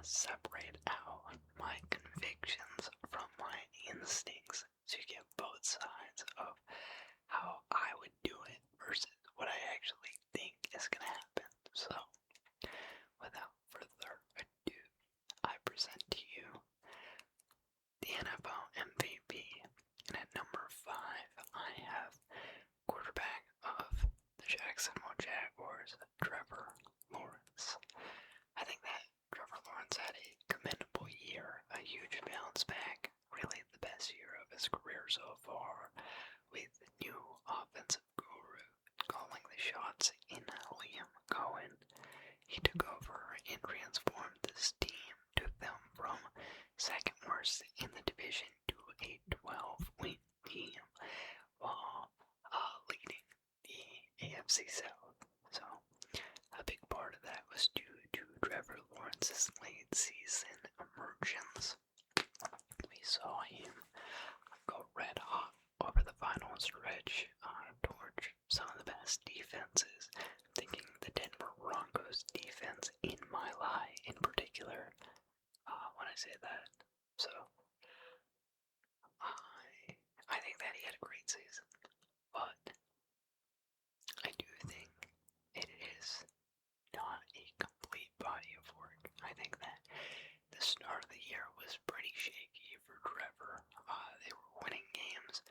separate out my convictions from my instincts to get both sides of how I would do it versus what I actually think is going to happen. So, without further ado, I present to you the NFL MVP. And at number 5, I have quarterback of the Jacksonville Jaguars, Trevor Lawrence. I think that Trevor Lawrence had a commendable year, a huge bounce back, really the best year of his career so far, with the new offensive guru calling the shots in Liam Cohen. He took over and transformed this team, took them from second worst in the division to a 12-win team while leading the AFC South. So, a big part of that was due to Trevor Lawrence's late season emergence. We saw him go red hot over the final stretch, towards some of the best defenses. I'm thinking the Denver Broncos defense in my lie in particular, when I say that. So, I think that he had a great season, but I do think it is not a complete body of work. I think that the start of the year was pretty shaky for Trevor. They were winning games,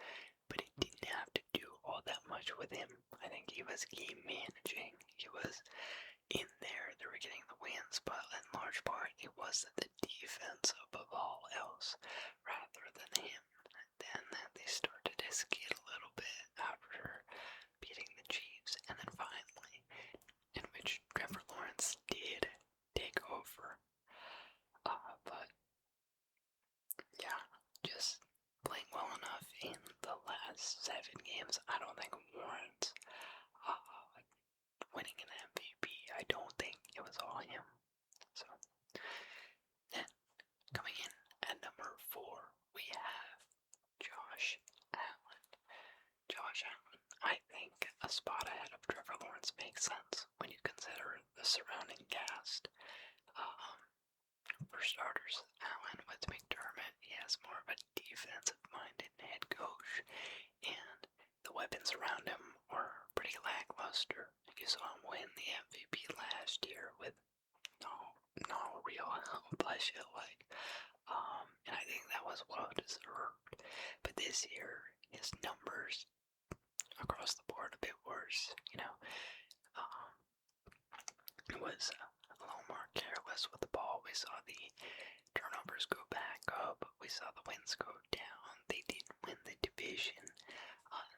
but it didn't have to do all that much with him. I think he was game managing. He was in there. They were getting the wins, but in large part, it was the defense above all else rather than him. Then they started to skid a little bit after beating the Chiefs, and then finally, in which Trevor Lawrence did take over. But yeah, just playing well enough in the last 7 games, I don't think warrants winning an MVP. I don't think it was all him. So, then, coming in at number 4, we have Josh Allen. Josh Allen, I think a spot ahead of Trevor Lawrence makes sense when you consider the surrounding cast. For starters, Allen with McDermott, he has more of a defensive-minded head coach, and the weapons around him were pretty lackluster. You saw him win the MVP last year with no real help, I feel like. And I think that was well deserved. But this year, his numbers across the board a bit worse. It was a little more careless with the ball. We saw the turnovers go back up. We saw the wins go down. They didn't win the division.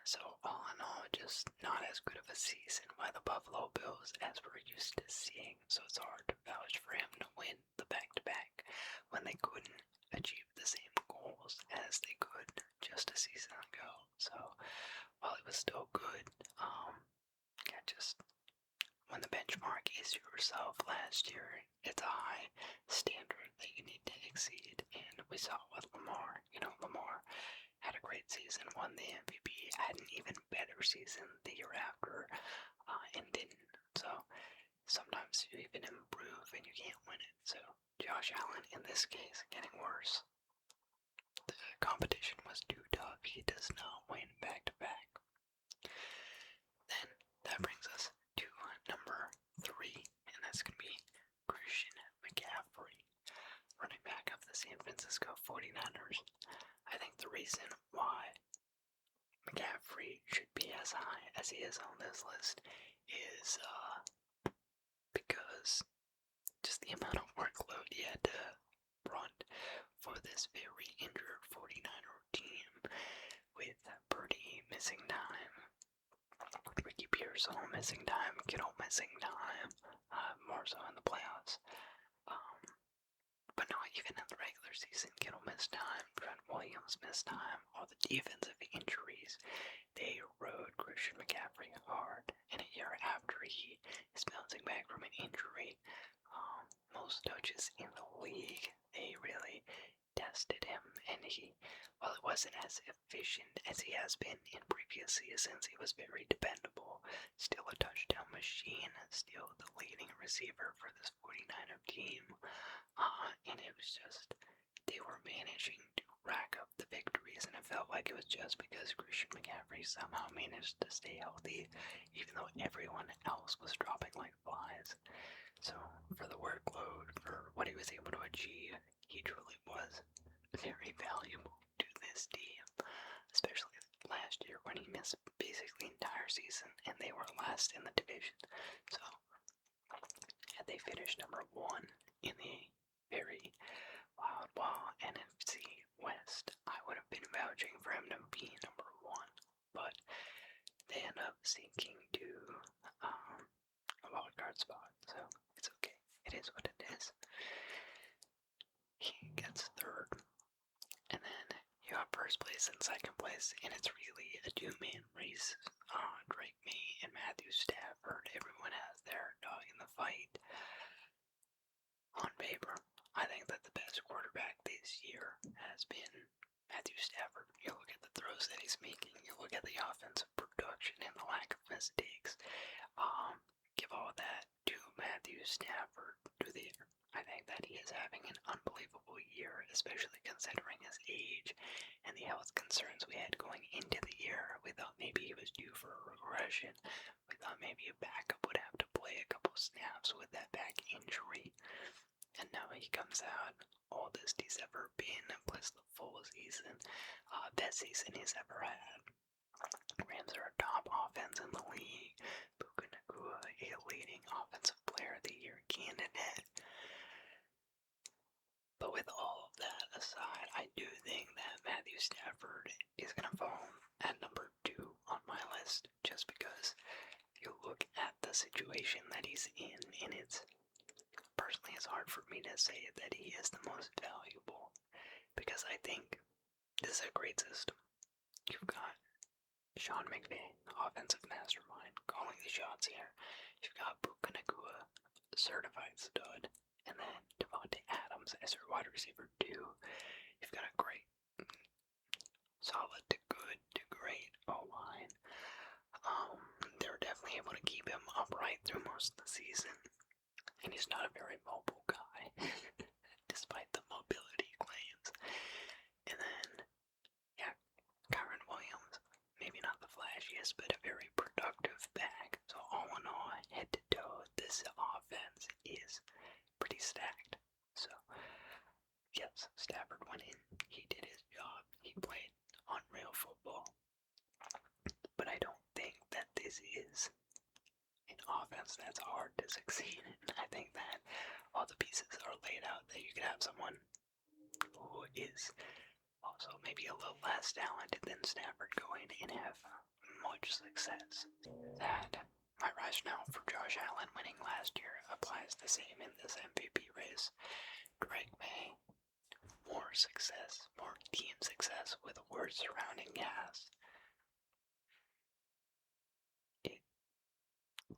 So all in all, just not as good of a season by the Buffalo Bills as we're used to seeing. So it's hard to vouch for him to win the back-to-back when they couldn't achieve the same goals as they could just a season ago. So while it was still good, just when the benchmark is yourself last year, it's a high standard that you need to exceed. And we saw with Lamar. Lamar had a great season, won the MVP, had an even better season the year after, and didn't. So sometimes you even improve and you can't win it. So Josh Allen, in this case, getting worse. The competition was too tough. He does not win back-to-back. Then that brings us to number 3, and that's going to be Christian McCaffrey, running back of the San Francisco 49ers. I think the reason why McCaffrey should be as high as he is on this list is because just the amount of workload he had to run for this very injured 49er team, with Purdy missing time, Ricky Pearsall missing time, Kittle missing time, more so in the playoffs. But no, even in the regular season, Kittle missed time, Trent Williams missed time, all the defensive injuries, they rode Christian McCaffrey hard. And a year after he is bouncing back from an injury, most coaches in the league, they really tested him, and while it wasn't as efficient as he has been in previous seasons, he was very dependable, still a touchdown machine, still the leading receiver for this 49er team, was just, they were managing to rack up the victories, and it felt like it was just because Christian McCaffrey somehow managed to stay healthy, even though everyone else was dropping like flies. So, for the workload, for what he was able to achieve, he truly was very valuable to this team, especially last year when he missed basically the entire season and they were last in the division. So, had they finished number 1 in the very wild NFC West, I would have been vouching for him to be number 1, but they end up sinking to a wild card spot, so it's okay. It is what it is. He gets 3rd, and then you got 1st place and 2nd place, and it's really a 2-man race. Drake May and Matthew Stafford, everyone has their dog in the fight. On paper, I think that the best quarterback this year has been Matthew Stafford. You look at the throws that he's making, you look at the offensive production and the lack of mistakes. Give all that to Matthew Stafford through the air. I think that he is having an unbelievable year, especially considering his age and the health concerns we had going into the year. We thought maybe he was due for a regression. We thought maybe a backup would have to play a couple snaps with that back injury. And now he comes out, oldest he's ever been, plus the full season, best season he's ever had. Rams are a top offense in the league. Puka Nacua, a leading offensive player of the year candidate. But with all of that aside, I do think that Matthew Stafford is going to fall at number 2 on my list, just because you look at the situation that he's in, and personally it's hard for me to say that he is the most valuable, because I think this is a great system. You've got Sean McVay, offensive mastermind, calling the shots here. You've got Puka Nacua, certified stud, and then Devontae Adams as your wide receiver 2. You've got a great, solid to good to great O-line. They were definitely able to keep him upright through most of the season, and he's not a very mobile guy, despite the mobility claims. And then, yeah, Kyron Williams, maybe not the flashiest, but a very productive back. So all in all, head to toe, this offense is pretty stacked. So, yes, Stafford went in, he did his job, he played unreal football. But I don't think that this is an offense that's hard to succeed in. I think that all the pieces are laid out that you could have someone who is also maybe a little less talented than Stafford go in and have much success. That my rationale for Josh Allen winning last year applies the same in this MVP race. Drake May, more success, more team success with a word surrounding cast.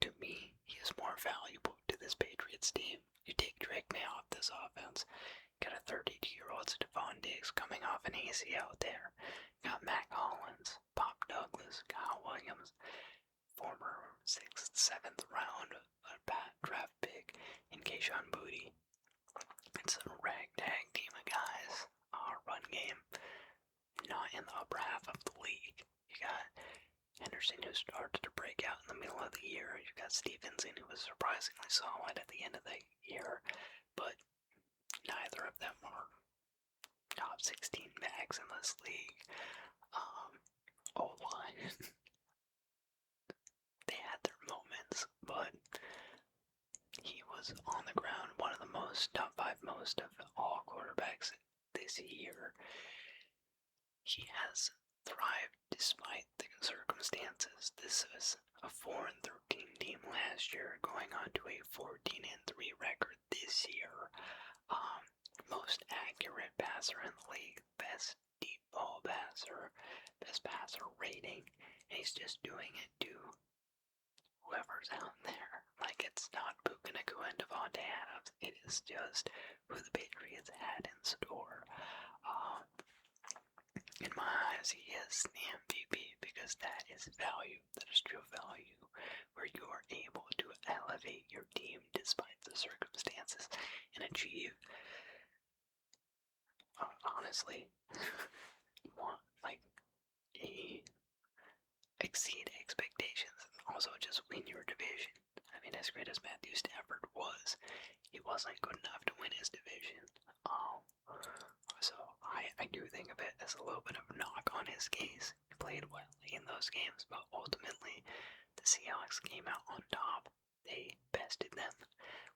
To me, he is more valuable to this Patriots team. You take Drake May off this offense, got a 32-year-old Stephon Diggs coming off an ACL there. Got Mac Hollins, Pop Douglas, Kyle Williams, former 6th, 7th round draft pick, and Kayshon Boutte. It's a ragtag team of guys. Run game, not in the upper half of the league. You got Henderson, who started to break out in the middle of the year. You've got Stevenson, who was surprisingly solid at the end of the year, but neither of them are top 16 backs in this league. O-line, they had their moments, but he was on the ground, one of the top 5 most of all quarterbacks this year. He has thrived despite the circumstances. This was a 4-13 team last year, going on to a 14-3 record this year. Most accurate passer in the league, best deep ball passer, best passer rating, and he's just doing it to whoever's out there. Like, it's not Puka Nacua and Devontae Adams, it is just who the Patriots had in store. In my eyes, he is the MVP, because that is value, that is true value, where you are able to elevate your team despite the circumstances and achieve honestly want like a exceed expectations and also just win your division. I mean, as great as Matthew Stafford was, he wasn't good enough to win his division. Um, so I do think of it as a little bit of a knock on his case. He played well in those games, but ultimately the Seahawks came out on top. They bested them.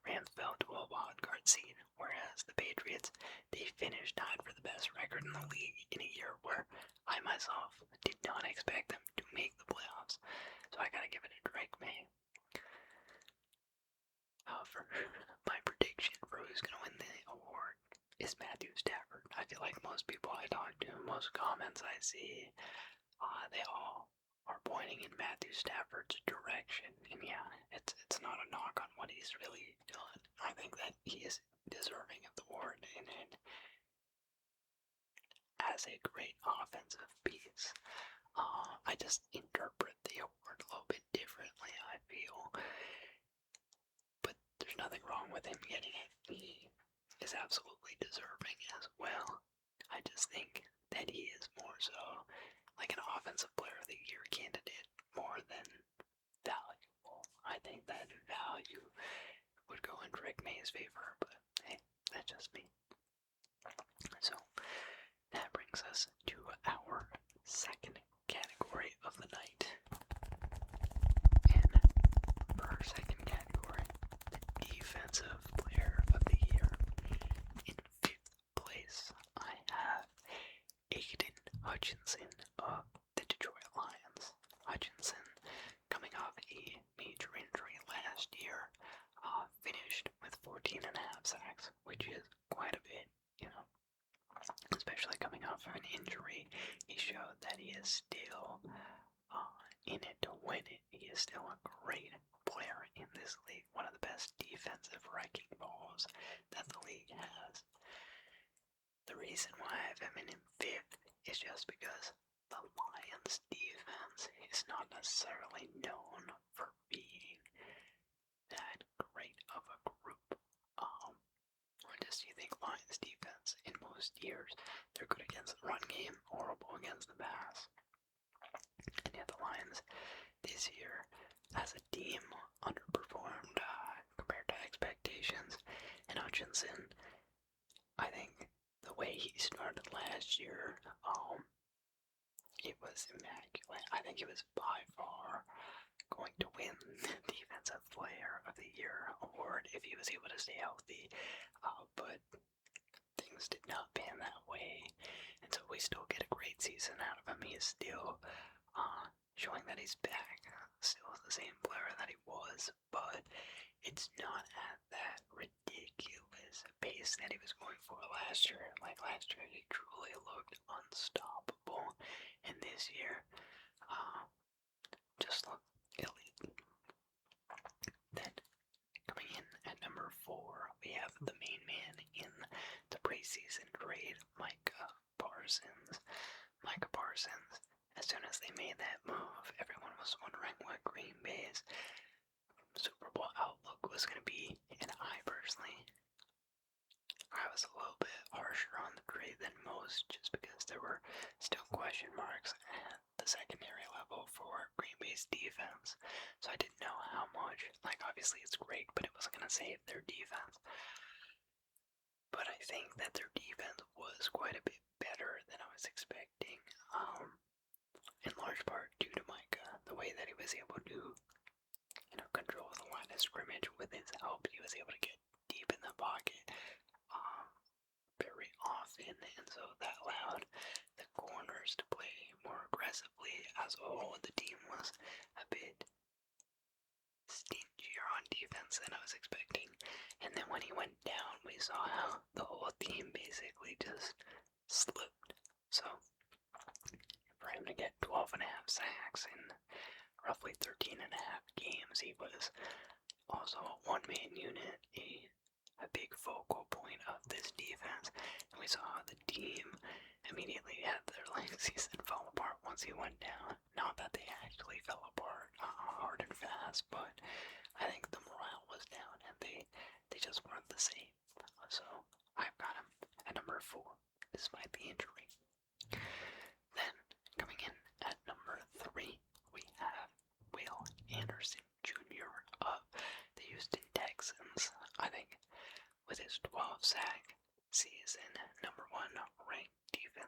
Rams fell to a wild card seed, whereas the Patriots, they finished tied for the best record in the league in a year where I myself did not expect them to make the playoffs. So I gotta give it a Drake May. However, my prediction for who's gonna win the award is Matthew Stafford. I feel like most people I talk to, most comments I see, they all are pointing in Matthew Stafford's direction. And yeah, it's not a knock on what he's really done. I think that he is deserving of the award and as a great offensive piece. I just interpret the award a little bit differently, I feel. But there's nothing wrong with him getting it. He is absolutely deserving as well. I just think that he is more so like an offensive player of the year candidate more than valuable. I think that value would go in Drake May's favor, but hey, that's just me. So that brings us to our second category of the night. And for our second category, the defensive player of the year. In fifth place, I have Aiden Hutchinson of the Detroit Lions. Hutchinson, coming off a major injury last year, finished with 14.5 sacks, which is quite a bit, especially coming off of an injury. He showed that he is still in it to win it. He is still a great player in this league, one of the best defensive wrecking balls that the league has. The reason why I have him in fifth is just because the Lions defense is not necessarily known for being that great of a group. Or just you think Lions defense in most years, they're good against the run game, horrible against the pass. And yet the Lions this year, as a team, underperformed compared to expectations. And Hutchinson, I think the way he started last year, it was immaculate. I think he was by far going to win the Defensive Player of the Year award if he was able to stay healthy, but things did not pan that way, and so we still get a great season out of him. He is still showing that he's back, still the same player that he was, but it's not at that ridiculous pace that he was going for last year. Like last year, he truly looked unstoppable, and this year, just looked elite. Then, coming in at number 4, we have the main man in the preseason trade, Micah Parsons. Micah Parsons, as soon as they made that move, everyone was wondering what Green Bay's Superbowl outlook was going to be, and I was a little bit harsher on the trade than most, just because there were still question marks at the secondary level for Green Bay's defense, so I didn't know how much. Like, obviously it's great, but it wasn't going to save their defense. But I think that their defense was quite a bit better than I was expecting, in large part due to Micah, the way that he was able to, control the line of scrimmage with his help. He was able to get deep in the pocket very often, and so that allowed the corners to play more aggressively. As a whole, the team was a bit stingier on defense than I was expecting. And then when he went down, we saw how the whole team basically just slipped. So, for him to get 12.5 sacks in roughly 13.5 games, he was also a one-man unit, a big focal point of this defense. And we saw how the team immediately had their season fall apart once he went down. Not that they actually fell apart hard and fast, but I think the morale was down and they just weren't the same. So I've got him at number 4, despite the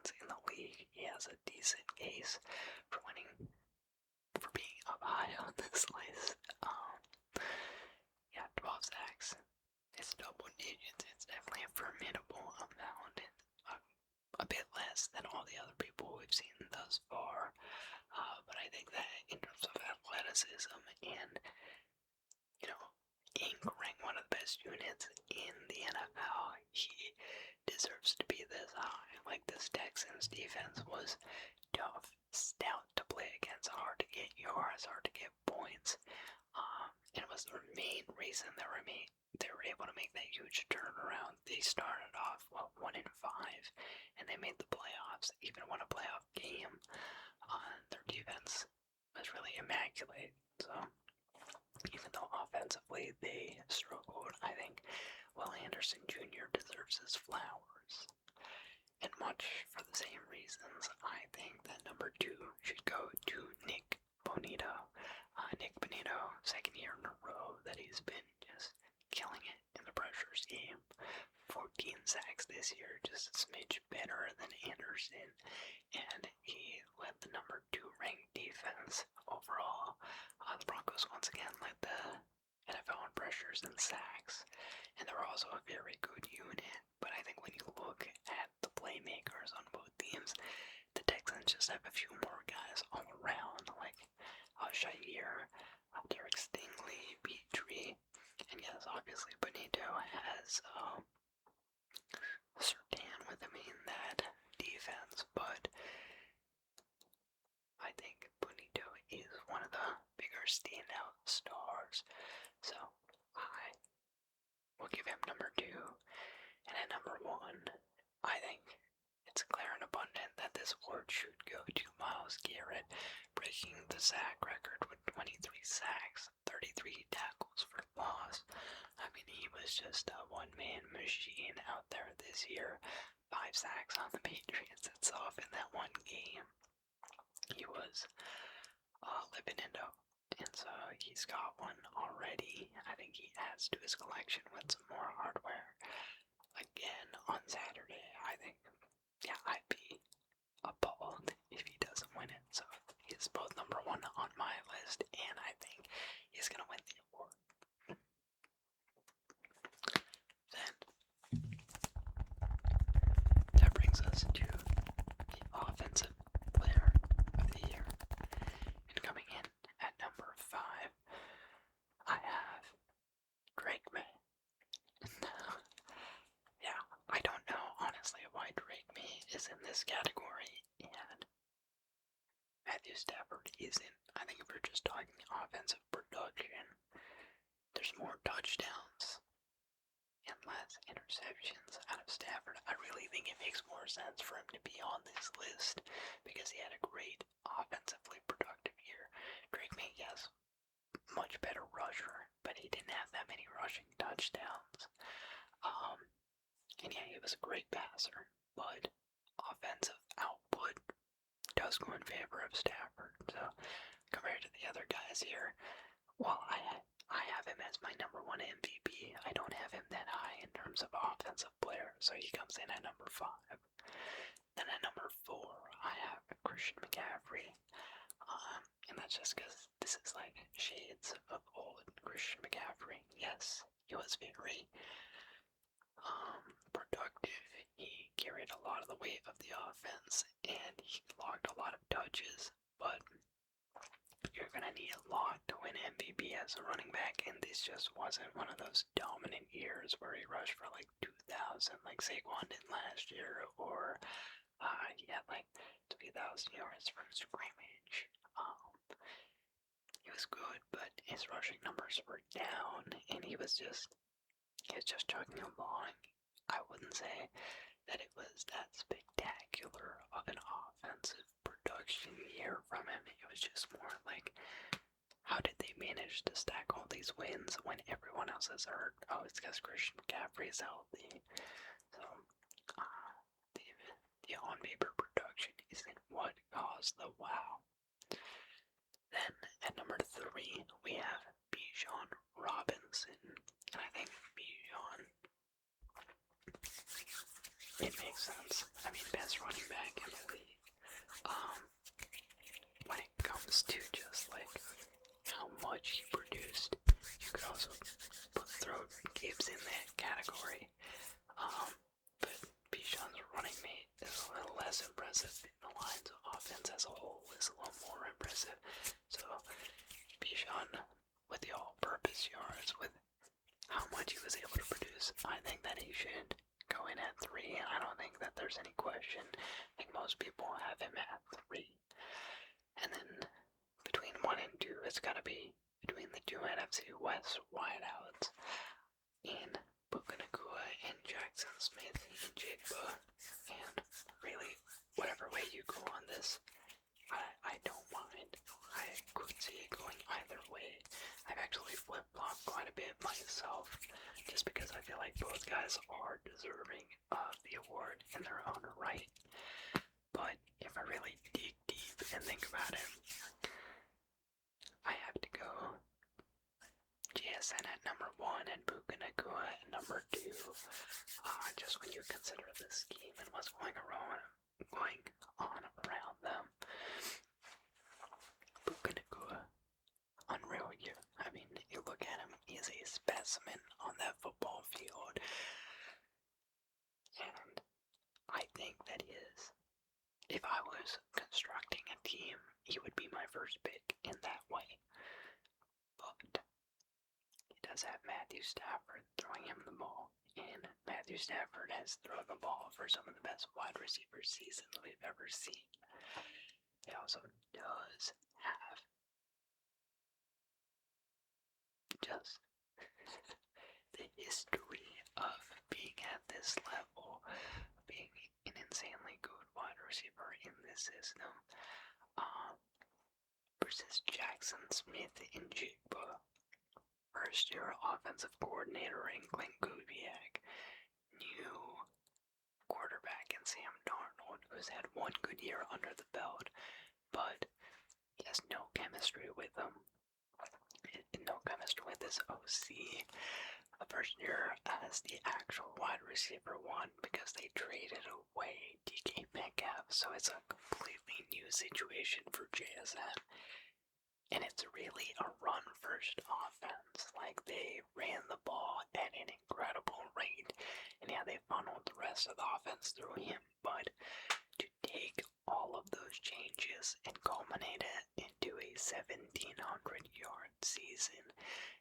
defense in the league. He has a decent case for being up high on this list. Yeah, 12 sacks. It's double digits. It's definitely a formidable amount. A bit less than all the other people we've seen thus far. But I think that in terms of athleticism and, Inc. ranked one of the best units in the NFL, he deserves to be this high. Like, this Texans defense was tough, stout to play against, hard to get yards, hard to get points. And it was the main reason they were able to make that huge turnaround. They started off 1-5, and they made the playoffs, even won a playoff game. Their defense was really immaculate. So even though offensively they struggled, I think Will Anderson Jr. deserves his flowers. And much for the same reasons, I think that number 2 should go to Nick Bonito. Nick Bonito, second year in a row that he's been just killing it in the pressure scheme. 14 sacks this year, just a smidge better than Anderson. And he led the number 2 ranked defense overall. The Broncos once again led the NFL in pressures and sacks. And they're also a very good unit. But I think when you look at the playmakers on both teams, the Texans just have a few more guys all around, like Shair, Derek Stingley, Petrie, and yes, obviously Bonito has Sertan with him in that defense, but I think Bonito is one of the bigger standout stars, so I will give him number 2, and at number 1, I think it's clear and abundant that this award should go to Myles Garrett, breaking the sack record with 23 sacks, 33 tackles for loss. I mean, he was just a one-man machine out there this year. 5 sacks on the Patriots itself in that one game. He was living it up, and so he's got one already. I think he adds to his collection with some more hardware. Again, on Saturday, I think, I'd be appalled if he doesn't win it. So he's both number 1 on my list, and I think he's gonna win the award. Then that brings us to the offensive player of the year. And coming in at number 5, I have Drake May. Yeah, I don't know honestly why Drake May is in this category and Matthew Stafford isn't. I think if we're just talking offensive production, there's more touchdowns and less interceptions out of Stafford. I really think it makes more sense for him to be on this list because he had a great offensively productive year. Drake May, yes, much better rusher, but he didn't have that many rushing touchdowns. And yeah, he was a great passer, but offensive output does go in favor of Stafford. So compared to the other guys here, while I have him as my number 1 MVP, I don't have him that high in terms of offensive player, so he comes in at number 5. Then at number 4, I have Christian McCaffrey, and that's just because this is like shades of old Christian McCaffrey. Yes, he was very productive. He carried a lot of the weight of the offense, and he logged a lot of touches, but you're going to need a lot to win MVP as a running back, and this just wasn't one of those dominant years where he rushed for like 2,000 like Saquon did last year, or he had like 3,000 yards from scrimmage. He was good, but his rushing numbers were down, and he was just chugging along. I wouldn't say that it was that spectacular of an offensive production year from him. It was just more like, how did they manage to stack all these wins when everyone else is hurt? Oh, it's because Christian McCaffrey is healthy. So, the on-paper production isn't what caused the wow. Then, at number 3, we have Bijan Robinson. And I think Bijan, it makes sense. I mean, Ben best running back in the league. When it comes to just like how much he produced, you could also throw Gibbs in that category. But Bijan's running mate is a little less impressive. The Lions' offense as a whole is a little more impressive. So Bijan, with the all-purpose yards, with how much he was able to produce, I think that he should go in at 3. I don't think that there's any question. I think most people have him at 3. And then between 1 and 2, it's got to be between the two NFC West wideouts in Puka Nacua and Jackson Smith and Jigba. And really, whatever way you go on this, I don't mind. I could see it going either way. I've actually flip-flopped quite a bit myself, just because I feel like both guys are deserving of the award in their own right. But if I really dig deep and think about it, I have to go JSN at number 1 and Puka Nacua at number 2. Just when you consider the scheme and what's going on around them. Puka Nacua, unreal year. I mean, you look at him, he's a specimen on that football field. And I think that he is. If I was constructing a team, he would be my first pick in that way. But he does have Matthew Stafford throwing him the ball. And Matthew Stafford has thrown the ball for some of the best wide receiver seasons we've ever seen. He also does have just the history of being at this level, being an insanely good wide receiver in this system. Versus Jackson Smith and Jigba. First year offensive coordinator in Glenn Kubiak. New quarterback in Sam Darnold, who's had one good year under the belt, but he has no chemistry with him. No chemistry with his OC. The first year as the actual wide receiver 1 because they traded away DK Metcalf, so it's a completely new situation for JSN. And it's really a run-first offense. Like, they ran the ball at an incredible rate. And yeah, they funneled the rest of the offense through him. But to take all of those changes and culminate it into a 1,700-yard season,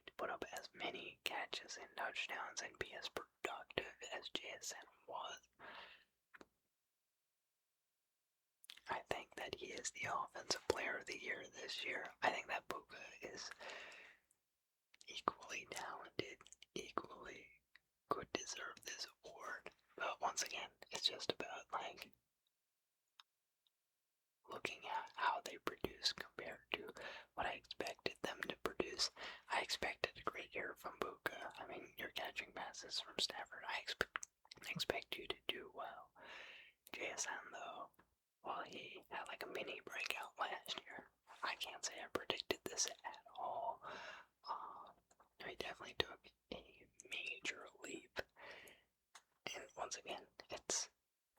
to put up as many catches and touchdowns and be as productive as JSN was, I think that he is the offensive player of the year this year. I think that Puka is equally talented, equally could deserve this award. But once again, it's just about like looking at how they produce compared to what I expected them to produce. I expected a great year from Puka. I mean, you're catching passes from Stafford. I expect you to do well. JSN though, well, he had like a mini breakout last year. I can't say I predicted this at all. He definitely took a major leap. And once again, it's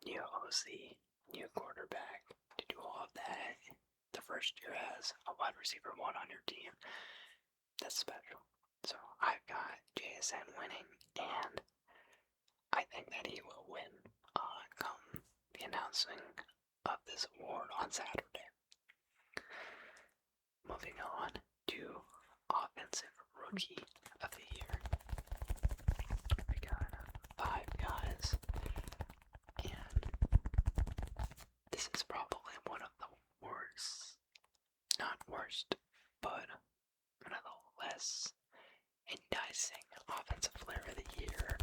new OC, new quarterback. To do all of that, the first year as a wide receiver 1 on your team, that's special. So I've got JSN winning, and I think that he will win come the announcing of this award on Saturday. Moving on to Offensive Rookie of the Year. We got 5 guys, and this is probably one of the worst, not worst, but one of the less enticing Offensive Player of the Year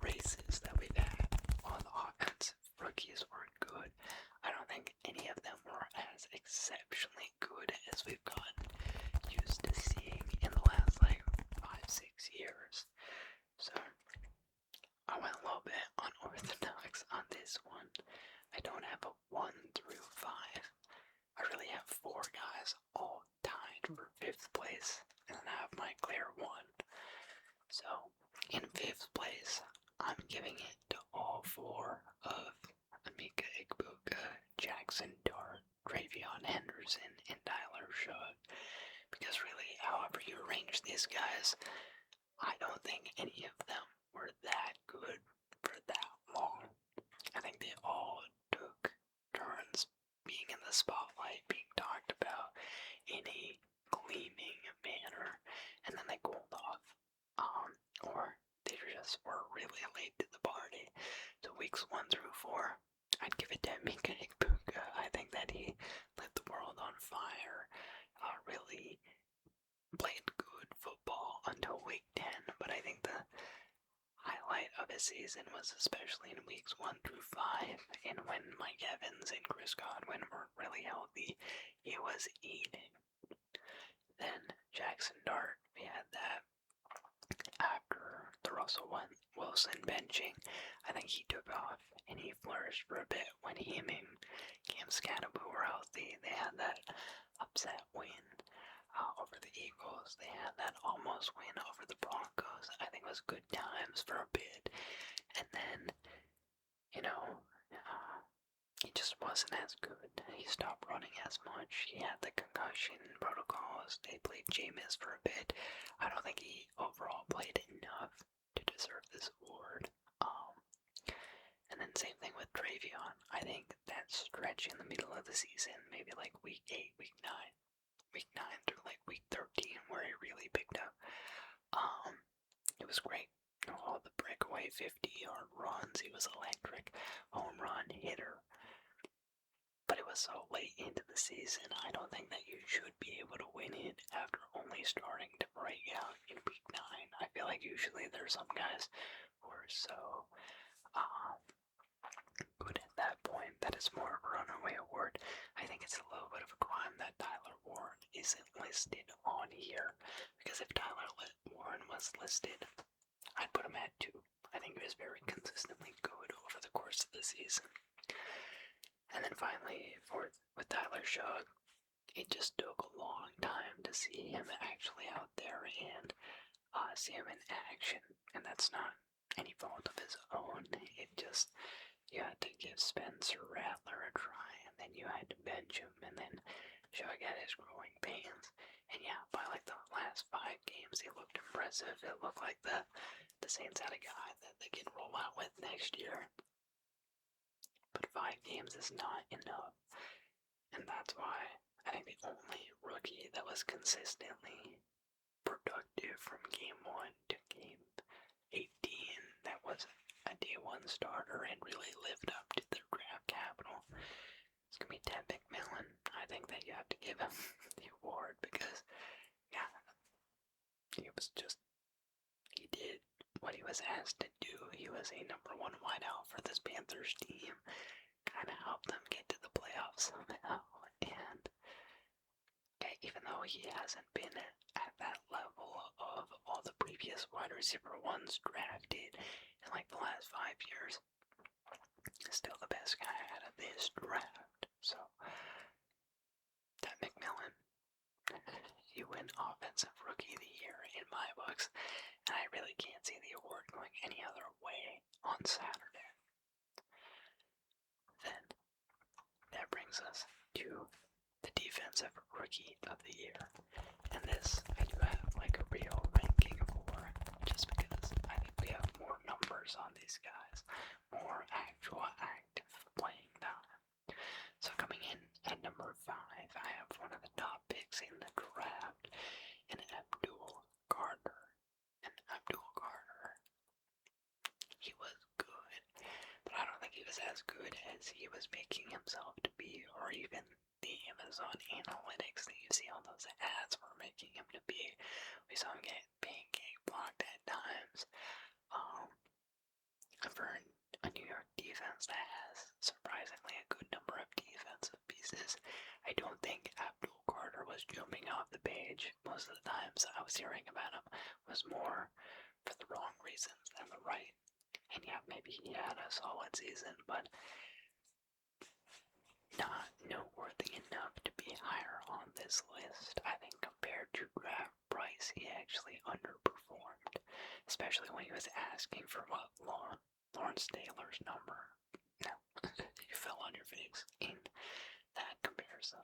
races that we've had. All the offensive rookies were good. I don't think any of them were as exceptionally good as we've gotten used to seeing in the last like 5-6 years. So I went a little bit unorthodox on this one. I don't have a 1 through 5. I really have 4 guys all tied for 5th place, and then I have my clear 1. So in 5th place, I'm giving it to all 4 of Amika Igbo. Jefferson and Tyler Shough. Because really, however you arrange these guys, I don't think any of them were that good for that long. I think they all took turns being in the spotlight, being talked about in a gleaming manner, and then they cooled off. Or they just were really late to the party. So weeks 1 through 4, I'd give it to Mika Ikbuka. I think that he lit the world on fire. Really played good football until week 10, but I think the highlight of his season was especially in weeks 1 through 5, and when Mike Evans and Chris Godwin were really healthy, he was eating. Then Jackson Dart, we had that after the Russell Wilson benching. I think he took off and he flourished for a bit when him and Cam Scatterbo were healthy. They had that upset win over the Eagles. They had that almost win over the Broncos. I think it was good times for a bit. And then, he just wasn't as good. He stopped running as much. He had the concussion protocols. They played Jameis for a bit. I don't think he overall played enough to deserve this award. And then same thing with Travion. I think that stretch in the middle of the season, maybe like week 8, week 9 through like week 13, where he really picked up. It was great. All the breakaway 50-yard runs. He was electric. Home run hitter. But it was so late into the season, I don't think that you should be able to win it after only starting to break out in week 9. I feel like usually there's some guys who are so good at that point that it's more of a runaway award. I think it's a little bit of a crime that Tyler Warren isn't listed on here, because if Tyler Warren was listed, I'd put him at 2. I think he was very consistently good over the course of the season. And then finally, with Tyler Shough, it just took a long time to see him actually out there and see him in action. And that's not any fault of his own. It just, you had to give Spencer Rattler a try, and then you had to bench him, and then Shough got his growing pains. And yeah, by like the last 5 games, he looked impressive. It looked like the Saints had a guy that they can roll out with next year. But 5 games is not enough. And that's why I think the only rookie that was consistently productive from game 1 to game 18 that was a day 1 starter and really lived up to their draft capital, it's going to be Ted McMillan. I think that you have to give him the award because, yeah, he did what he was asked to do. He was a number 1 wideout for this Panthers team. Kind of helped them get to the playoffs somehow. And okay, even though he hasn't been at that level of all the previous wide receiver 1s drafted in like the last 5 years, he's still the best guy out of this draft. So, that McMillan, you win Offensive Rookie of the Year in my books, and I really can't see the award going any other way on Saturday. Then, that brings us to the Defensive Rookie of the Year. And this, I do have like a real ranking for, just because I think we have more numbers on these guys, more actual active playing time. So coming in at number 5, I have one of the top picks in the draft, and Abdul Carter. He was good, but I don't think he was as good as he was making himself to be, or even the Amazon analytics that you see on those ads were making him to be. We saw him get pancake blocked at times. For a New York defense that has surprisingly a good number of defensive pieces, I don't think Abdul Carter was jumping off the page. Most of the times I was hearing about him was more for the wrong reasons than the right. And yeah, maybe he had a solid season, but not noteworthy enough to be higher on this list. I think compared to draft price, he actually underperformed, especially when he was asking for what Lawrence Taylor's number. No, you fell on your face in that comparison.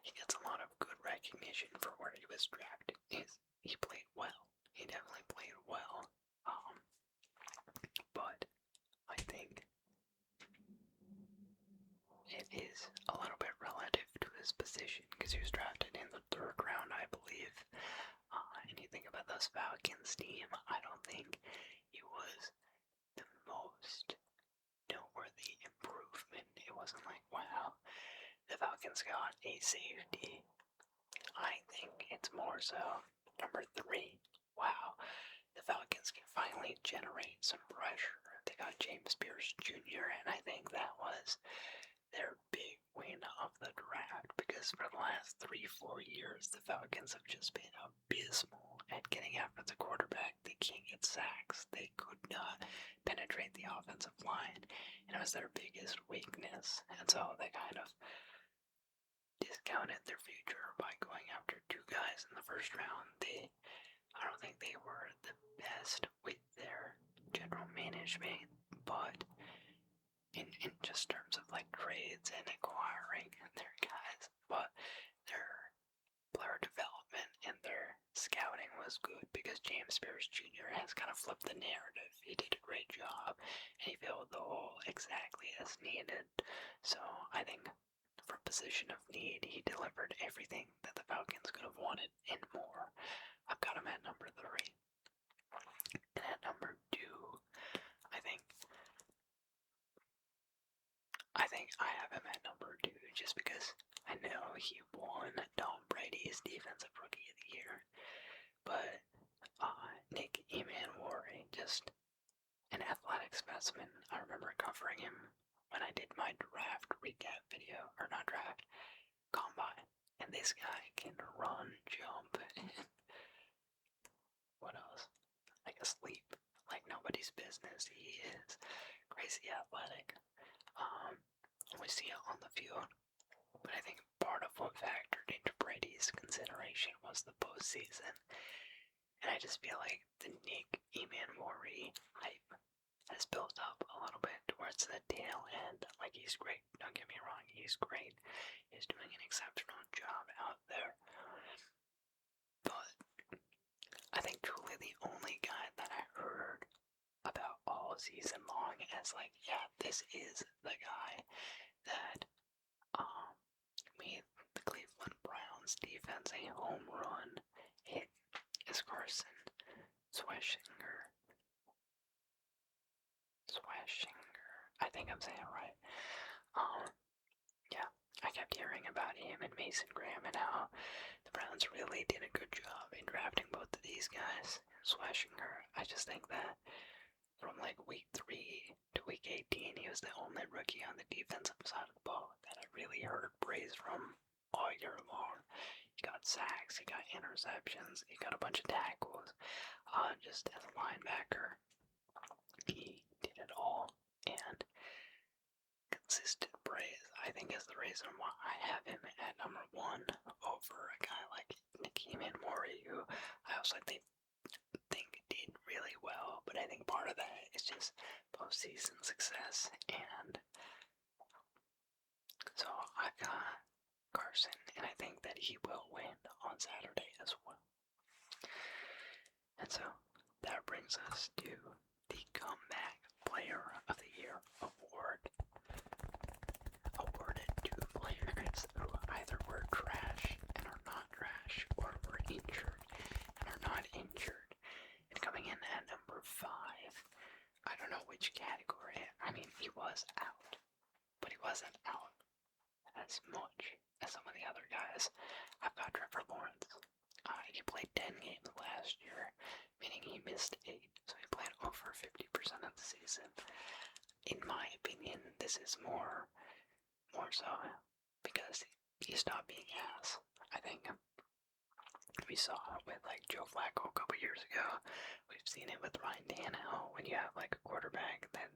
he gets a lot of good recognition for where he was drafted. He played well. He definitely played well. But I think it is a little bit relative to his position because he was drafted in the 3rd round, I believe. And you think about this Falcons team, I don't think he was the most noteworthy improvement. It wasn't like, wow, the Falcons got a safety. I think it's more so number 3. Wow, the Falcons can finally generate some pressure. They got James Pierce Jr., and I think that was their big win of the draft because for the last 3-4 years, the Falcons have just been abysmal at getting after the quarterback. They can't get sacks. They could not penetrate the offensive line, and it was their biggest weakness. And so they kind of discounted their future by going after 2 guys in the 1st round. I don't think they were the best with their general management, but in just terms of like trades and acquiring their guys, but their player development and their scouting was good because James Pierce Jr. has kind of flipped the narrative. He did a great job and he filled the hole exactly as needed. So I think for position of need, he delivered everything that the Falcons could have wanted and more. I've got him at number 3. And at number 2, I think I have him at number 2 just because I know he won Tom Brady's Defensive Rookie of the Year. But Nick Emanwari, just an athletic specimen. I remember covering him when I did my draft recap video, or not draft, combine. And this guy can run, jump, and what else? I guess leap like nobody's business. He is crazy athletic. We see it on the field, but I think part of what factored into Brady's consideration was the postseason. And I just feel like the Nick Emanwari hype has built up a little bit towards the tail end. Like, he's great, don't get me wrong, he's great. He's doing an exceptional job out there. But I think truly the only guy that I heard about all season long as like, yeah, this is the guy that made the Cleveland Browns defense a home run hit is Carson Swashinger. I think I'm saying it right. Yeah, I kept hearing about him and Mason Graham and how the Browns really did a good job in drafting both of these guys. Swashinger, I just think that from like week 3 to week 18, he was the only rookie on the defensive side of the ball that I really heard praise from all year long. He got sacks, he got interceptions, he got a bunch of tackles. Just as a linebacker, he did it all, and consistent praise, I think, is the reason why I have him at number 1 over a guy like Nick Emanwari, who I also think did really well, but I think part of that is just postseason success, and so I've got Carson, and I think that he will win on Saturday as well. And so that brings us to the Comeback Player of the Year award, awarded to players who either were trash and are not trash, or were injured and are not injured. And coming in at number 5, I don't know which category. I mean, he was out, but he wasn't out as much as some of the other guys. I've got Trevor Lawrence. He played 10 games last year, meaning he missed 8, so he played over 50% of the season. In my opinion, this is more so because he stopped being ass. I think we saw it with like Joe Flacco a couple years ago. We've seen it with Ryan Tannehill when you have like a quarterback that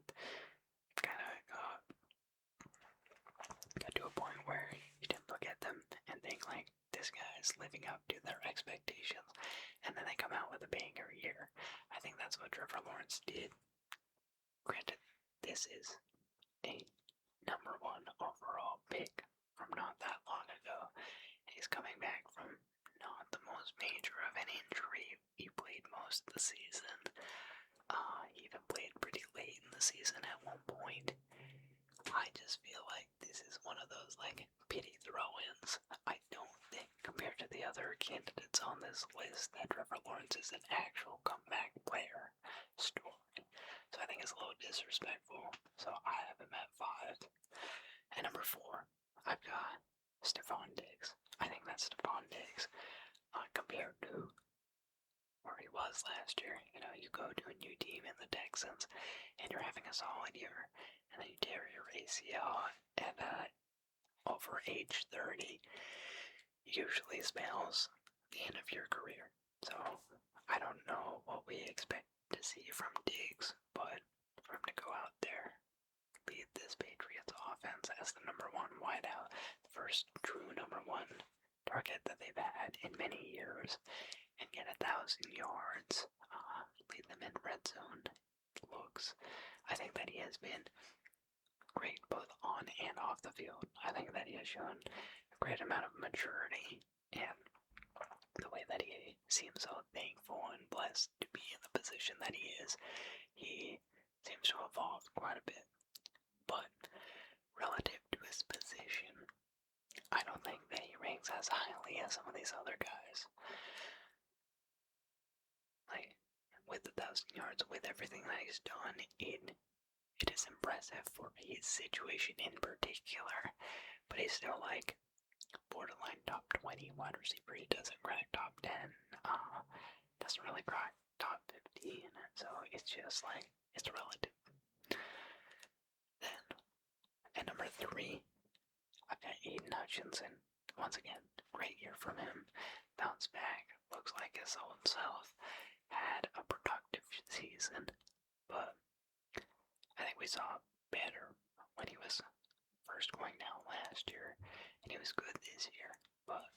kind of got to a point where you didn't look at them and think like, this guy's living up to their expectations, and then they come out with a banger year. I think that's what Trevor Lawrence did. Granted, this is a number 1 overall pick from not that long ago, the season at one point. I just feel like this is one of those like pity throw-ins. I don't think, compared to the other candidates on this list, that Trevor Lawrence is an actual comeback player story. So I think it's a little disrespectful. So I have him at 5. And number 4, I've got Stephon Diggs. I think that Stephon Diggs, compared to where he was last year, you go to a new team in the Texans, and you're having a solid year, and then you tear your ACL at over age 30, usually spells the end of your career. So I don't know what we expect to see from Diggs, but for him to go out there, lead this Patriots offense as the number 1 wideout, the first true number 1 target that they've had in many years, and get 1,000 yards, lead them in red zone looks. I think that he has been great both on and off the field. I think that he has shown a great amount of maturity, and the way that he seems so thankful and blessed to be in the position that he is, he seems to have evolved quite a bit. But relative to his position, I don't think that he ranks as highly as some of these other guys. Like, with 1,000 yards, with everything that he's done, it is impressive for his situation in particular, but he's still like borderline top 20 wide receiver. He doesn't crack top 10, doesn't really crack top 15, so it's just like, it's relative. Then, at number 3, I've got Aiden Hutchinson. Once again, great year from him. Bounce back, looks like his old self. Had a productive season, but I think we saw better when he was first going down last year, and he was good this year, but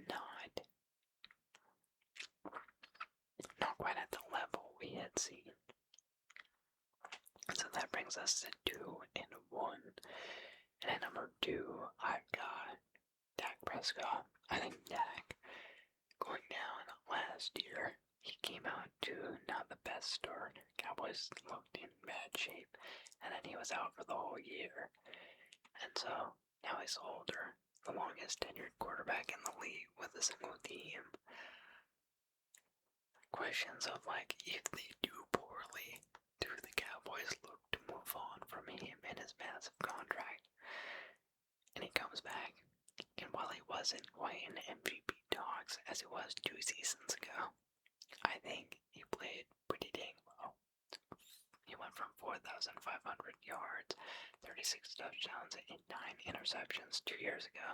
not quite at the level we had seen. So that brings us to 2 and 1. And at number 2, I've got Dak Prescott. I think Dak, going down last year, he came out to not the best start. Cowboys looked in bad shape, and then he was out for the whole year. And so, now he's older, the longest tenured quarterback in the league with a single team. Questions of like, if they do poorly, do the Cowboys look to move on from him and his massive contract? And he comes back, and while he wasn't quite in MVP talks as he was 2 seasons ago, I think he played pretty dang well. He went from 4,500 yards, 36 touchdowns, and 9 interceptions 2 years ago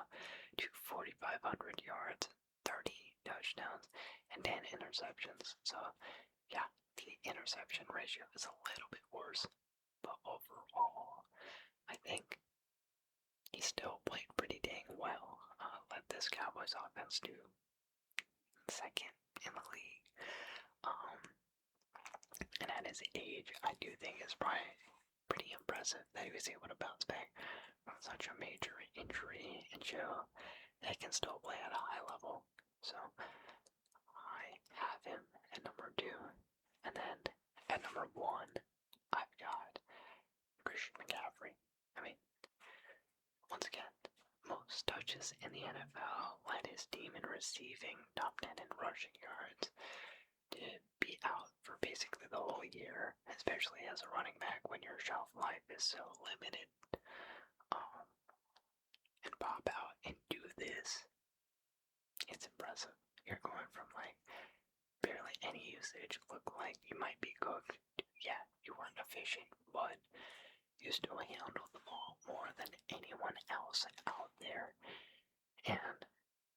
to 4,500 yards, 30 touchdowns, and 10 interceptions. So, yeah, the interception ratio is a little bit worse, but overall, I think he still played pretty dang well. Led this Cowboys offense to 2nd in the league. And at his age, I do think it's probably pretty impressive that he was able to bounce back from such a major injury and show that he can still play at a high level. So I have him at number 2. And then at number 1, I've got Christian McCaffrey. I mean, once again, most touches in the NFL, led his team in receiving, top 10 in rushing yards. To be out for basically the whole year, especially as a running back when your shelf life is so limited, and pop out and do this, it's impressive. You're going from like barely any usage, look like you might be cooked, yeah, you weren't efficient, but you still handled the ball more than anyone else out there, and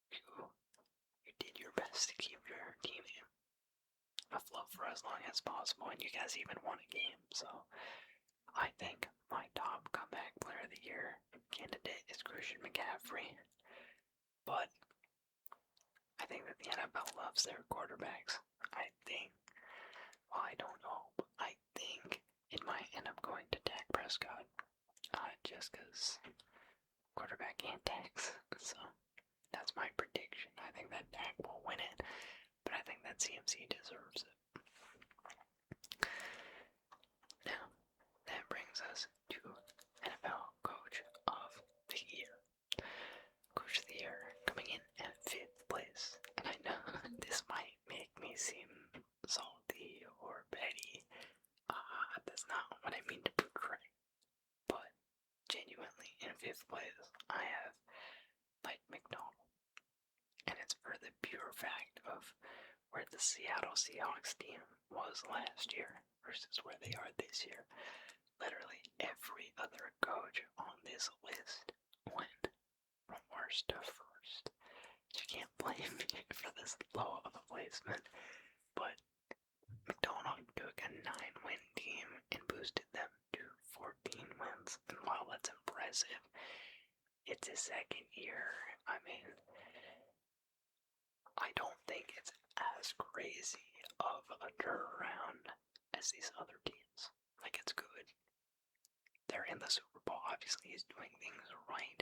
you did your best to keep your team afloat for as long as possible, and you guys even won a game. So I think my top comeback player of the year candidate is Christian McCaffrey, but I think that the NFL loves their quarterbacks. I think, well, I don't know, but I think it might end up going to Dak Prescott, just because quarterback and tax. So that's my prediction. I think that Dak will win it, but I think that CMC deserves it. Now, pure fact of where the Seattle Seahawks team was last year versus where they are this year. Literally every other coach on this list went from worst to first. You can't blame me for this low of a placement, but McDonald took a 9-win team and boosted them to 14 wins. And while that's impressive, it's his second year. I mean, I don't think it's as crazy of a turnaround as these other teams. Like, it's good. They're in the Super Bowl. Obviously, he's doing things right.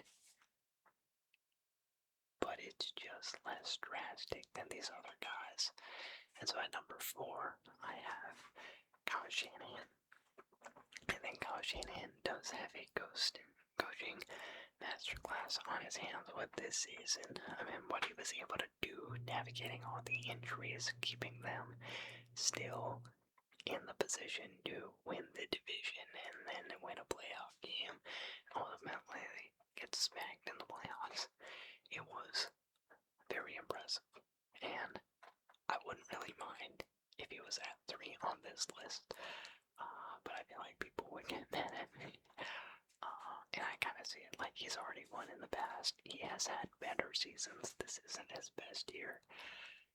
But it's just less drastic than these other guys. And so at number 4, I have Kyle Shanahan. I think Kyle Shanahan does have a coaching masterclass on his hands with this season. I mean, what he was able to do, navigating all the injuries, keeping them still in the position to win the division and then win a playoff game, and ultimately get smacked in the playoffs. It was very impressive, and I wouldn't really mind if he was at 3 on this list, but I feel like people would get mad at me. And I kind of see it like he's already won in the past. He has had better seasons. This isn't his best year.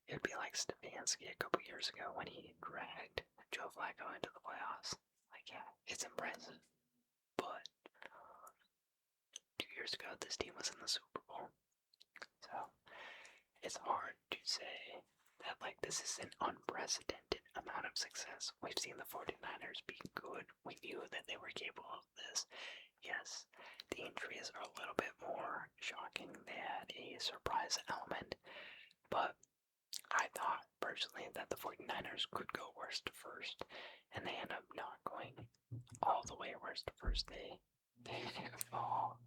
It would be like Stefanski a couple years ago when he dragged Joe Flacco into the playoffs. Like, yeah, it's impressive. But 2 years ago, this team was in the Super Bowl. So it's hard to say that, like, this is an unprecedented amount of success. We've seen the 49ers be good. We knew that they were capable of this. Yes, the injuries are a little bit more shocking. They had a surprise element, but I thought personally that the 49ers could go worst to first, and they end up not going all the way worst to first. They fall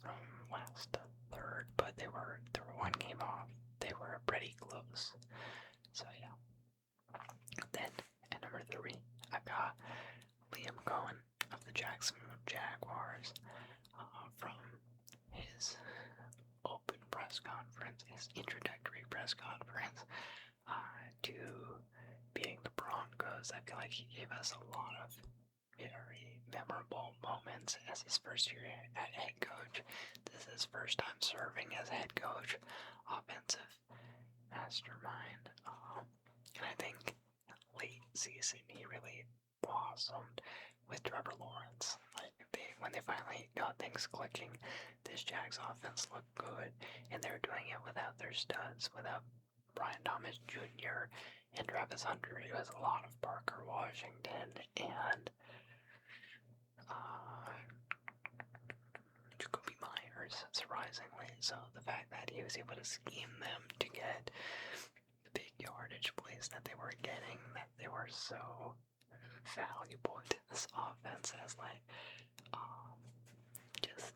from last to third, but they were 1 game off. They were pretty close. So yeah. Then at number 3, I've got Liam Cohen of the Jacksonville Jaguars, from his open press conference, his introductory press conference, to beating the Broncos. I feel like he gave us a lot of very memorable moments as his first year at head coach. This is his first time serving as head coach, offensive mastermind. And I think late season he really blossomed with Trevor Lawrence. Like, when they finally got things clicking, this Jags offense looked good, and they were doing it without their studs, without Brian Thomas Jr. and Travis Hunter. It was a lot of Parker Washington and Jacoby Myers, surprisingly. So the fact that he was able to scheme them to get the big yardage plays that they were getting, that they were so valuable to this offense as, like, just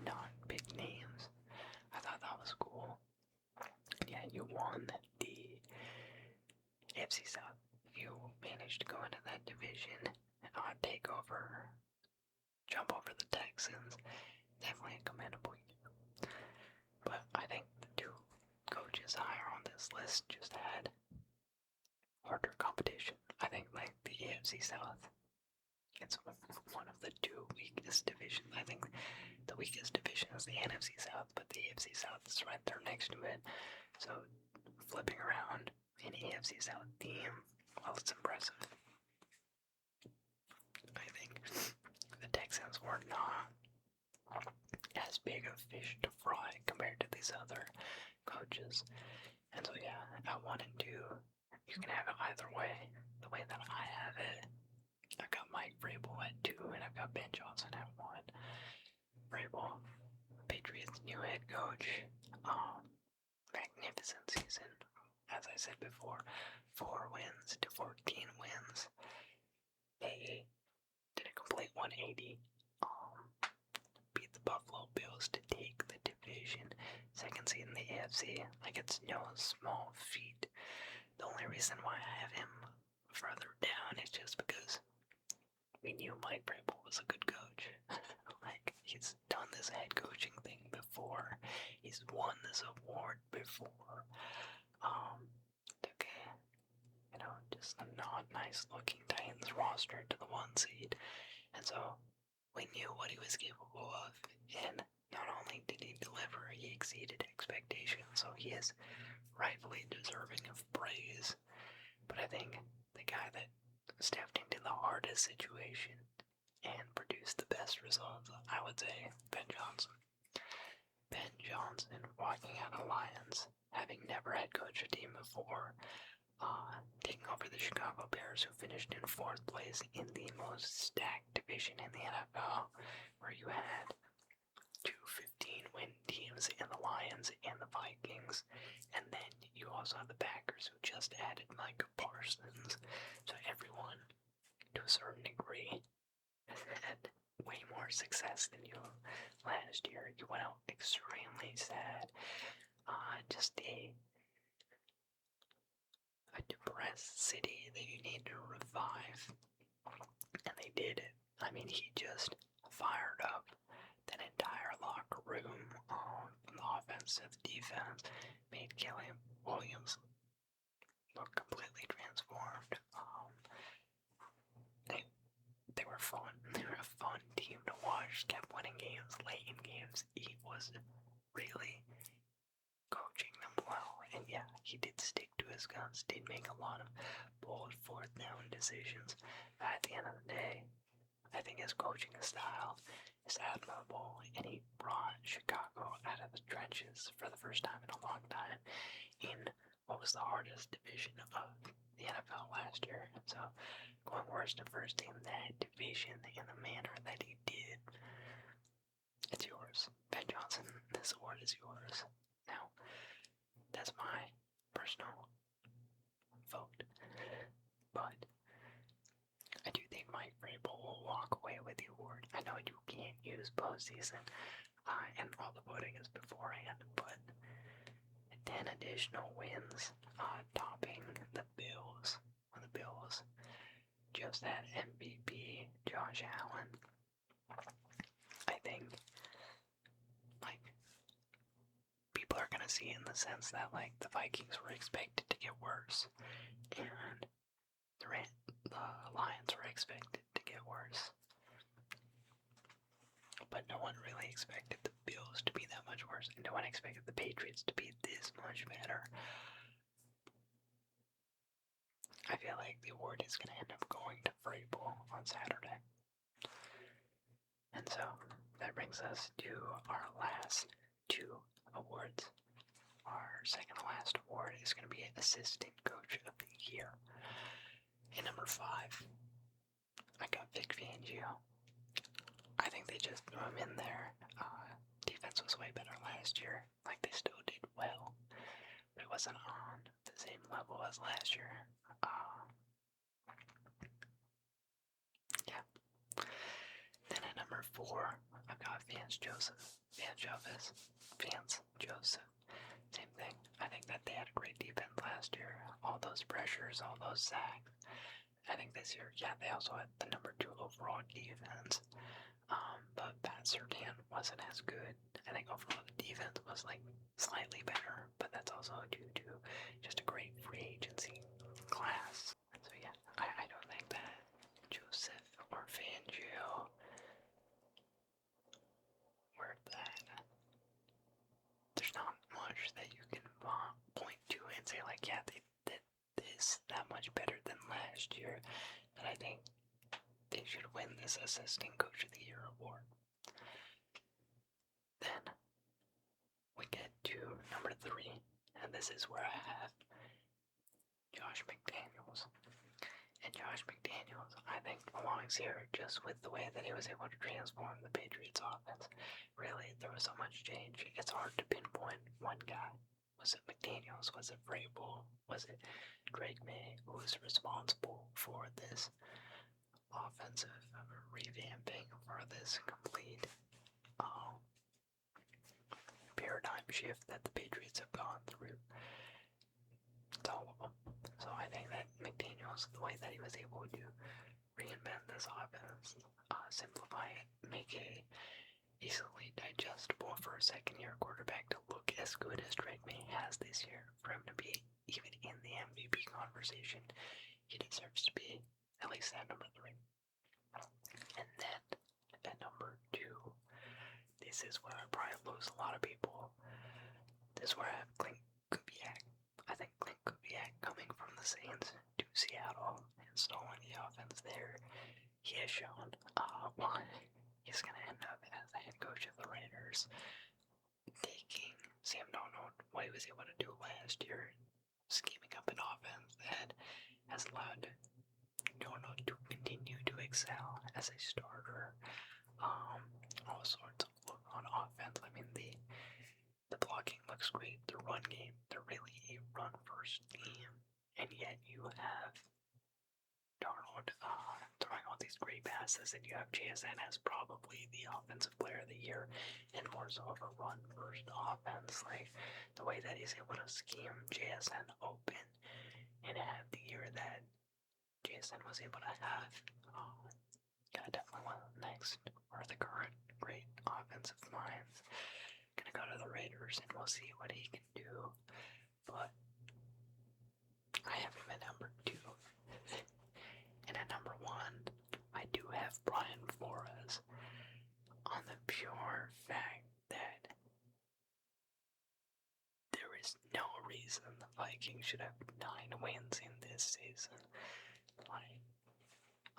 not big names. I thought that was cool. Yeah, you won the AFC South. You managed to go into that division, take over, jump over the Texans. Definitely a commendable year. But I think the 2 coaches higher on this list just had harder competition. I think, like, the AFC South, it's one of the 2 weakest divisions. I think the weakest division is the NFC South, but the AFC South is right there next to it. So flipping around an AFC South team, well, it's impressive. I think the Texans were not as big a fish to fry compared to these other coaches. And so yeah, at 1 and 2, you can have it either way. The way that I have it, I've got Mike Vrabel at 2, and I've got Ben Johnson at 1. Vrabel, Patriots' new head coach, magnificent season. As I said before, 4 wins to 14 wins. They did a complete 180. Beat the Buffalo Bills to take the division, 2nd seed in the AFC. Like, it's no small feat. The only reason why I have him further down is just because we knew Mike Vrabel was a good coach. Like, He's done this head coaching thing before. He's won this award before. Took just a not nice looking Titans roster to the 1 seed. And so we knew what he was capable of. And not only did he deliver, he exceeded expectations. So he is rightfully deserving of praise. But I think the guy that stepped into the hardest situation and produced the best results, I would say Ben Johnson. Ben Johnson walking out of Lions, having never head coached a team before, taking over the Chicago Bears, who finished in 4th place in the most stacked division in the NFL, where you had 2 15-win teams in the Lions and the Vikings, and then you also have the Packers, who just added Micah Parsons. So everyone, to a certain degree, has had way more success than you last year. You went out extremely sad. Just a depressed city that you need to revive. And they did it. I mean, he just fired up that entire locker room, from the offense to the defense, made Caleb Williams look completely transformed. They were fun. They were a fun team to watch. Kept winning games, late in games. He was really coaching them well. And yeah, he did stick to his guns, did make a lot of bold 4th down decisions. But at the end of the day, I think his coaching style is admirable, and he brought Chicago out of the trenches for the first time in a long time in what was the hardest division of the NFL last year. So going worst to first in that division in the manner that he did, it's yours. Ben Johnson, this award is yours. Now, that's my personal vote, but I do think Mike Vrabel will walk away with the award. I know you can't use postseason, and all the voting is beforehand, but 10 additional wins, topping the Bills. When the Bills just had MVP Josh Allen, I think, people are gonna see in the sense that, the Vikings were expected to get worse, and the Lions were expected to get worse. But no one really expected the Bills to be that much worse, and no one expected the Patriots to be this much better. I feel like the award is going to end up going to Vrabel on Saturday. And so, that brings us to our last 2 awards. Our second to last award is going to be Assistant Coach of the Year. And number 5, I got Vic Fangio. I think they just threw him in there. Defense was way better last year. They still did well, but it wasn't on the same level as last year. Yeah. Then at number 4, I've got Vance Joseph. Same thing. I think that they had a great defense last year. All those pressures, all those sacks. I think this year, they also had the number 2 overall defense. But Pat Surtain wasn't as good. I think overall the defense was slightly better, but that's also due to just a great free agency class. So yeah, I don't think that Joseph or Fangio were that. There's not much that you can point to and say they did this that much better than last year. But I think they should win this Assistant Coach of the Year award. Then we get to number 3, and this is where I have Josh McDaniels. And Josh McDaniels, I think, belongs here just with the way that he was able to transform the Patriots offense. Really, there was so much change. It's hard to pinpoint one guy. Was it McDaniels? Was it Vrabel? Was it Drake May, who was responsible for this offensive revamping, for this complete paradigm shift that the Patriots have gone through? It's all of them. So I think that McDaniels, the way that he was able to reinvent this offense, simplify it, make it easily digestible for a second-year quarterback to look as good as Drake May has this year. For him to be even in the MVP conversation, he deserves to be at least at number 3. And then at number 2, this is where I probably lose a lot of people. This is where I have Clint Kubiak. I think Clint Kubiak coming from the Saints to Seattle, installing the offense there, he has shown why he's going to end up as the head coach of the Raiders, taking Sam Darnold, what he was able to do last year, scheming up an offense that has allowed Darnold to continue to excel as a starter. All sorts of look on offense. I mean, the blocking looks great. The run game, they're really a run-first team, and yet you have Darnold throwing all these great passes, and you have JSN as probably the offensive player of the year, and more so of a run-first offense. Like the way that he's able to scheme JSN open and have the year that JSN was able to have. Yeah, definitely one of the next or the current great offensive minds. Gonna go to the Raiders and we'll see what he can do. But I have him at number 2. And at number 1, I do have Brian Flores, on the pure fact that there is no reason the Vikings should have 9 wins in this season. Like,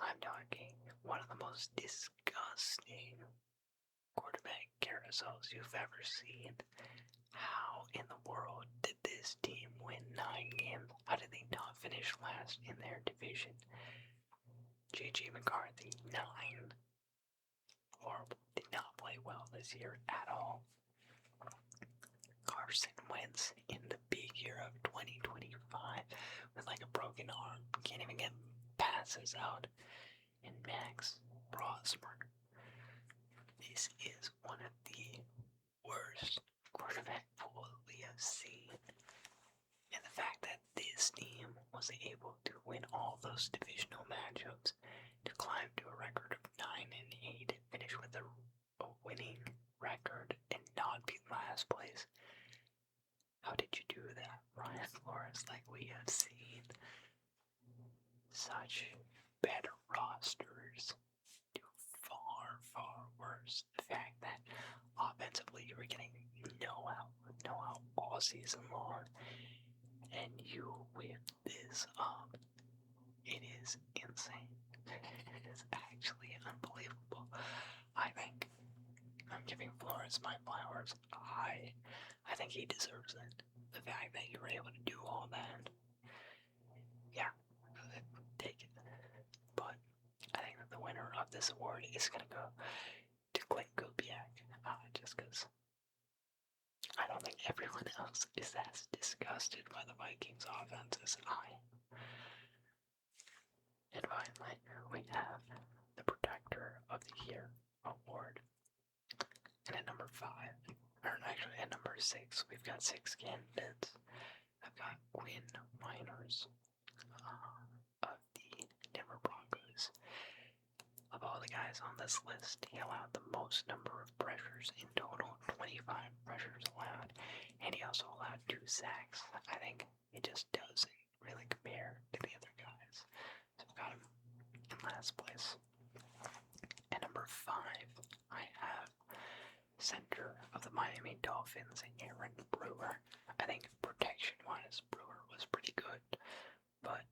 I'm talking one of the most disgusting quarterback carousels you've ever seen. How in the world did this team win 9 games? How did they not finish last in their division? J.J. McCarthy, 9. Horrible. Did not play well this year at all. Carson Wentz in the big year of 2025 with like a broken arm. Can't even get passes out. And Max Brosmer. This is one of the worst quarterback pools we have seen. And the fact that this team was able to win all those divisional matchups, to climb to a record of 9-8, finish with a winning record, and not be last place. How did you do that, Brian Flores? Like, we have seen such better rosters do far, far worse. The fact that offensively you were getting no out all season long, and you whipped this up. It is insane. It is actually unbelievable. I think I'm giving Flores my flowers. I think he deserves it. The fact that you were able to do all that, yeah, take it. But I think that the winner of this award is gonna go to Clint Kubiak, just because I don't think everyone else is as disgusted by the Vikings offense as I am. And finally, we have the Protector of the Year award. And at number 5, or actually at number 6, we've got 6 candidates. I've got Quinn Miners of the Denver Broncos. Of all the guys on this list, he allowed the most number of pressures in total, 25 pressures allowed, and he also allowed 2 sacks. I think it just doesn't really compare to the other guys. So I've got him in last place. At number 5, I have center of the Miami Dolphins, Aaron Brewer. I think protection-wise, Brewer was pretty good, but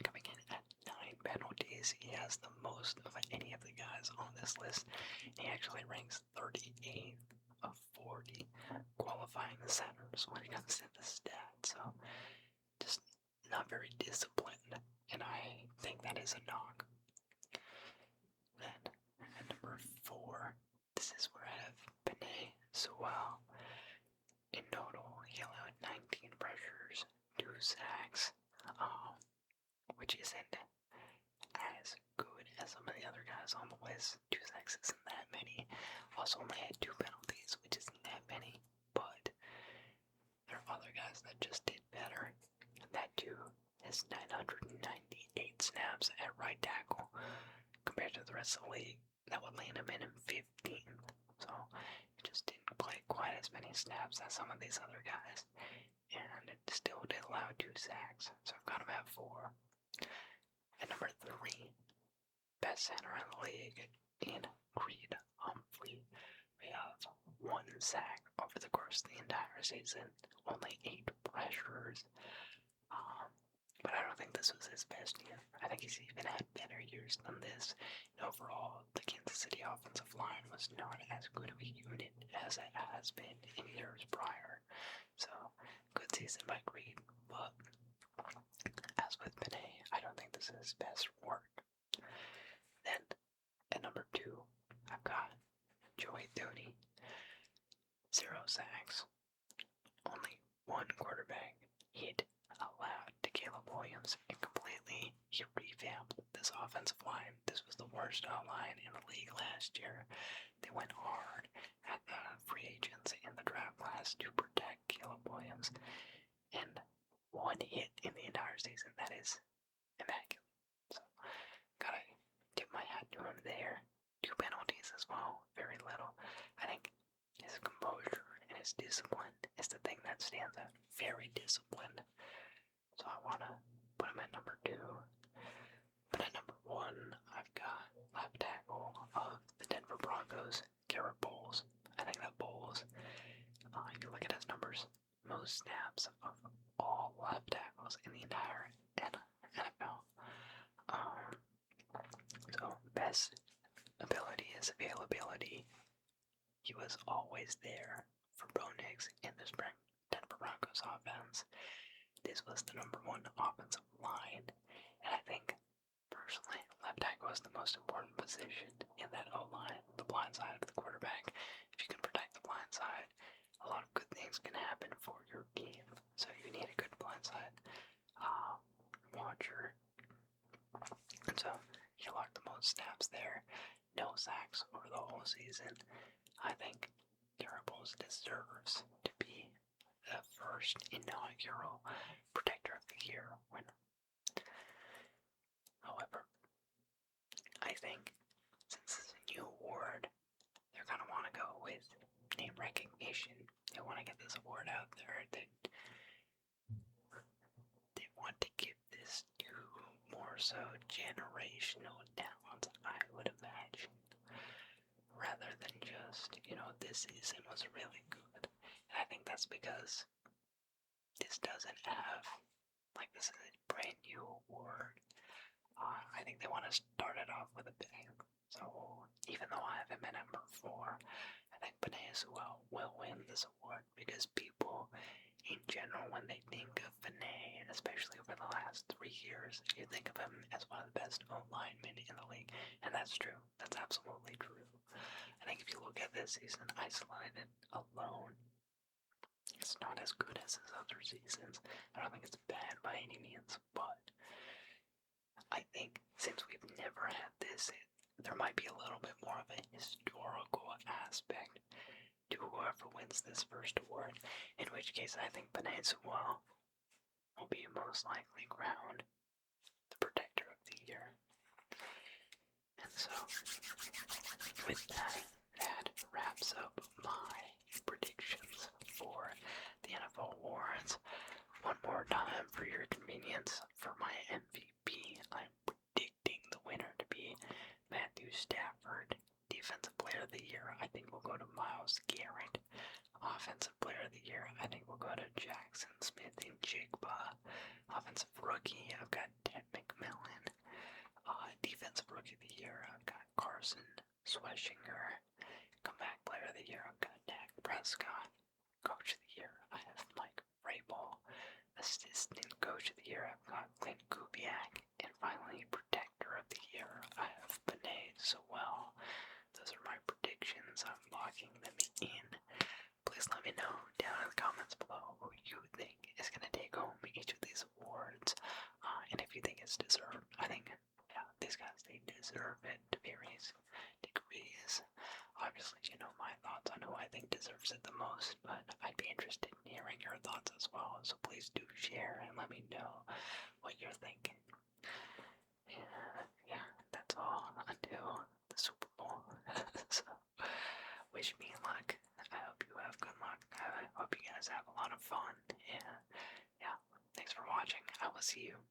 coming in at 9 penalties, he has the most of any of the guys on this list. He actually ranks 38th of 40 qualifying centers when it comes to the stats. So, just not very disciplined, and I think that is a knock. Then, at number 4, this is where I have Penei Sewell. In total, he allowed 19 pressures, 2 sacks, which isn't as good as some of the other guys on the list. 2 sacks isn't that many. Also only had 2 penalties, which isn't that many, but there are other guys that just did better. And that too is 998 snaps at right tackle compared to the rest of the league. That would land him in 15th. quite as many snaps as some of these other guys, and it still did allow 2 sacks, so I've got him at 4. At number 3, best center in the league in Creed Humphrey. We have 1 sack over the course of the entire season, only 8 pressures. But I don't think this was his best year. I think he's even had better years than this. And overall, the Kansas City offensive line was not as good of a unit as it has been in years prior. So, good season by Creed, but as with Benet, I don't think this is his best work. Then, at number 2, I've got Joey Thuney. 0 sacks. Only 1 quarterback hit allowed to Caleb Williams, and completely he revamped this offensive line. This was the worst line in the league last year. They went hard at the free agents in the draft class to protect Caleb Williams, and 1 hit in the entire season. That is immaculate. So, gotta tip my hat to him there. 2 penalties as well, very little. I think his composure and his discipline is the thing that stands out. Very disciplined. So I want to put him at number 2. But at number 1, I've got left tackle of the Denver Broncos, Garrett Bowles. I think that Bowles, you look at his numbers, most snaps of all left tackles in the entire NFL. So best ability is availability. He was always there for Bo Nix in this Denver Broncos offense. This was the number 1 offensive line, and I think, personally, left tackle is the most important position in that O-line, the blind side of the quarterback. If you can protect the blind side, a lot of good things can happen for your game. So you need a good blind side watcher. And so he logged the most snaps there. No sacks over the whole season. I think Garrett Bowles deserves to be the first inaugural Protector of the Year winner. However, I think since it's a new award, they're going to want to go with name recognition. They want to get this award out there. They want to give this to more so generational talent, I would imagine, rather than just, this season was really good. And I think that's because this doesn't have, this is a brand new award. I think they want to start it off with a bang. So even though I have him at number 4, I think Benet as well will win this award, because people in general, when they think of Benet, especially over the last 3 years, you think of him as one of the best linemen in the league, and that's true. That's absolutely true. I think if you look at this season isolated alone, it's not as good as his other seasons. I don't think it's bad by any means, but I think since we've never had this, there might be a little bit more of a historical aspect to whoever wins this first award, in which case I think Benet Sewell will be most likely crowned the Protector of the Year. And so, with that wraps up my predictions for the NFL awards. One more time for your convenience, for my MVP, I'm predicting the winner to be Matthew Stafford. Defensive Player of the Year, I think we'll go to Myles Garrett. Offensive Player of the Year, I think we'll go to Jackson Smith and Jigba. Offensive Rookie, I've got Ted McMillan. Defensive Rookie of the Year, I've got Carson Schwarzenegger. Comeback Player of the Year, I've got Dak Prescott. Coach of the Year, I have Mike Vrabel. Assistant Coach of the Year, I've got Clint Kubiak. And finally, Protector of the Year, I have Benet Sewell. Those are my predictions. I'm locking them in. Please let me know down in the comments below who you think is going to take home each of these awards. And if you think it's deserved, I think, these guys, they deserve it to various degrees. Obviously, you know my thoughts on who I think deserves it the most, but I'd be interested in hearing your thoughts as well. So please do share and let me know what you're thinking. And that's all until the Super Bowl. So, wish me luck. I hope you have good see you.